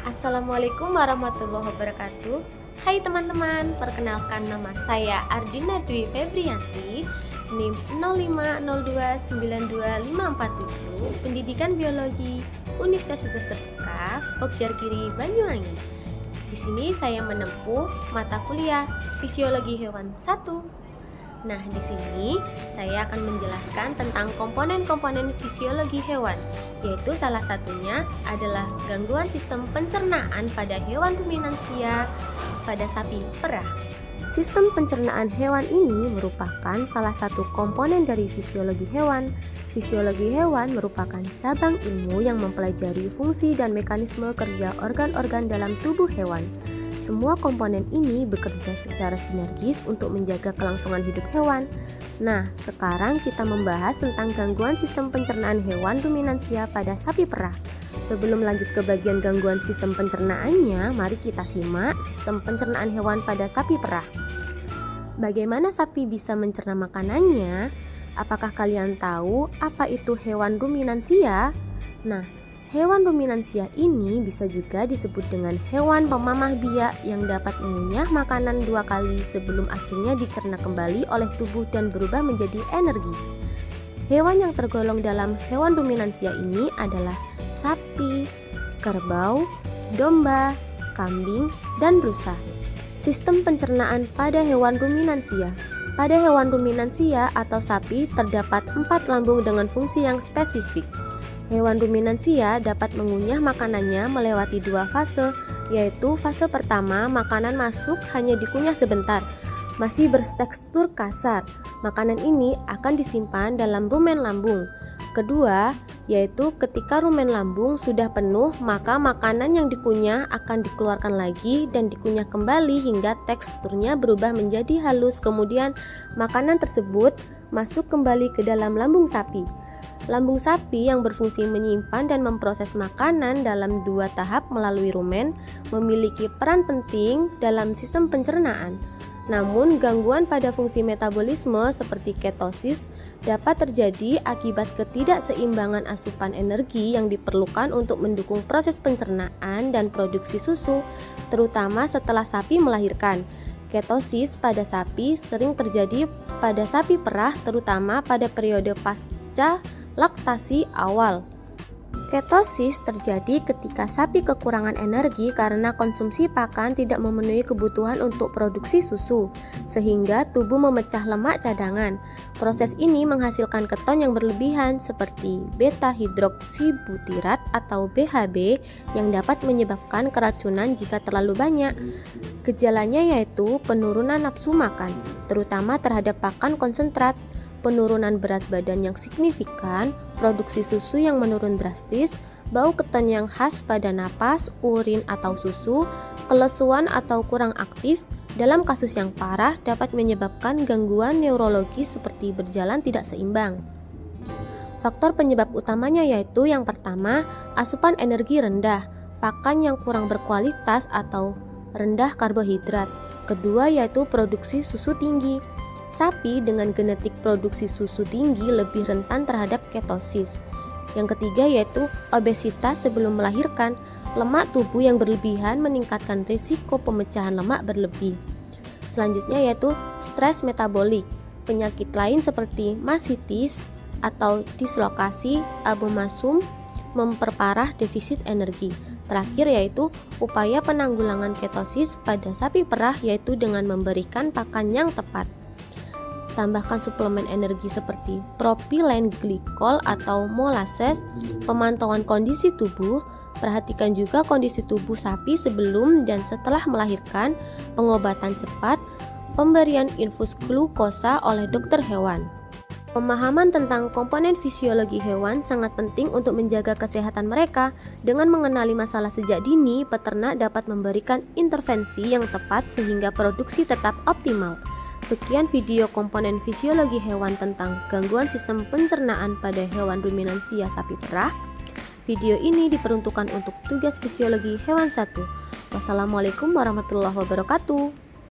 Assalamualaikum warahmatullahi wabarakatuh. Hai teman-teman, perkenalkan nama saya Ardina Dwi Febrianti, NIM 0502925547, Pendidikan Biologi Universitas Terbuka Pokjarkiri Banyuwangi. Di sini saya menempuh mata kuliah Fisiologi Hewan 1. Nah, di sini saya akan menjelaskan tentang komponen-komponen fisiologi hewan, yaitu salah satunya adalah gangguan sistem pencernaan pada hewan ruminansia pada sapi perah. Sistem pencernaan hewan ini merupakan salah satu komponen dari fisiologi hewan. Fisiologi hewan merupakan cabang ilmu yang mempelajari fungsi dan mekanisme kerja organ-organ dalam tubuh hewan. Semua komponen ini bekerja secara sinergis untuk menjaga kelangsungan hidup hewan. Nah, sekarang kita membahas tentang gangguan sistem pencernaan hewan ruminansia pada sapi perah. Sebelum lanjut ke bagian gangguan sistem pencernaannya, mari kita simak sistem pencernaan hewan pada sapi perah. Bagaimana sapi bisa mencerna makanannya? Apakah kalian tahu apa itu hewan ruminansia? Nah, hewan ruminansia ini bisa juga disebut dengan hewan pemamah biak yang dapat mengunyah makanan 2 kali sebelum akhirnya dicerna kembali oleh tubuh dan berubah menjadi energi. Hewan yang tergolong dalam hewan ruminansia ini adalah sapi, kerbau, domba, kambing, dan rusa. Sistem pencernaan pada hewan ruminansia. Pada hewan ruminansia atau sapi terdapat 4 lambung dengan fungsi yang spesifik. Hewan ruminansia dapat mengunyah makanannya melewati 2 fase, yaitu fase pertama makanan masuk hanya dikunyah sebentar, masih bertekstur kasar. Makanan ini akan disimpan dalam rumen lambung. Kedua, yaitu ketika rumen lambung sudah penuh, maka makanan yang dikunyah akan dikeluarkan lagi dan dikunyah kembali hingga teksturnya berubah menjadi halus. Kemudian makanan tersebut masuk kembali ke dalam lambung sapi. Lambung sapi yang berfungsi menyimpan dan memproses makanan dalam 2 tahap melalui rumen memiliki peran penting dalam sistem pencernaan. Namun, gangguan pada fungsi metabolisme seperti ketosis dapat terjadi akibat ketidakseimbangan asupan energi yang diperlukan untuk mendukung proses pencernaan dan produksi susu, terutama setelah sapi melahirkan. Ketosis pada sapi sering terjadi pada sapi perah, terutama pada periode pasca laktasi awal. Ketosis terjadi ketika sapi kekurangan energi karena konsumsi pakan tidak memenuhi kebutuhan untuk produksi susu, sehingga tubuh memecah lemak cadangan. Proses ini menghasilkan keton yang berlebihan seperti beta hidroksibutirat atau BHB yang dapat menyebabkan keracunan jika terlalu banyak. Gejalanya yaitu penurunan nafsu makan, terutama terhadap pakan konsentrat, penurunan berat badan yang signifikan, produksi susu yang menurun drastis, bau keton yang khas pada napas, urin atau susu, kelesuan atau kurang aktif. Dalam kasus yang parah dapat menyebabkan gangguan neurologis seperti berjalan tidak seimbang. Faktor penyebab utamanya yaitu yang pertama, asupan energi rendah, pakan yang kurang berkualitas atau rendah karbohidrat. Kedua yaitu produksi susu tinggi. Sapi dengan genetik produksi susu tinggi lebih rentan terhadap ketosis. Yang ketiga yaitu obesitas sebelum melahirkan. Lemak tubuh yang berlebihan meningkatkan risiko pemecahan lemak berlebih. Selanjutnya yaitu stres metabolik. Penyakit lain seperti masitis atau dislokasi abomasum memperparah defisit energi. Terakhir yaitu upaya penanggulangan ketosis pada sapi perah yaitu dengan memberikan pakan yang tepat. Tambahkan suplemen energi seperti propylen glikol atau molasses, pemantauan kondisi tubuh, perhatikan juga kondisi tubuh sapi sebelum dan setelah melahirkan, pengobatan cepat, pemberian infus glukosa oleh dokter hewan. Pemahaman tentang komponen fisiologi hewan sangat penting untuk menjaga kesehatan mereka. Dengan mengenali masalah sejak dini, peternak dapat memberikan intervensi yang tepat sehingga produksi tetap optimal. Sekian video komponen fisiologi hewan tentang gangguan sistem pencernaan pada hewan ruminansia sapi perah. Video ini diperuntukkan untuk tugas fisiologi hewan 1. Wassalamualaikum warahmatullahi wabarakatuh.